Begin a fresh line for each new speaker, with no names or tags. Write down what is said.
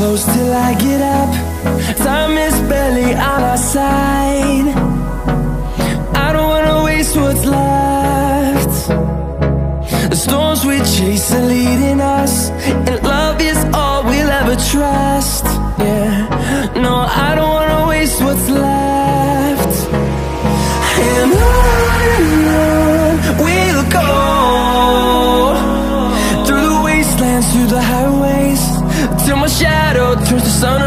close till I get up. Time is barely on our side. I don't wanna waste what's left. The storms we chase are leading us, and love is all we'll ever trust. Yeah, no, I don't wanna waste what's left. And on we'll go, through the wastelands, through the highways, till my shadow turns to sun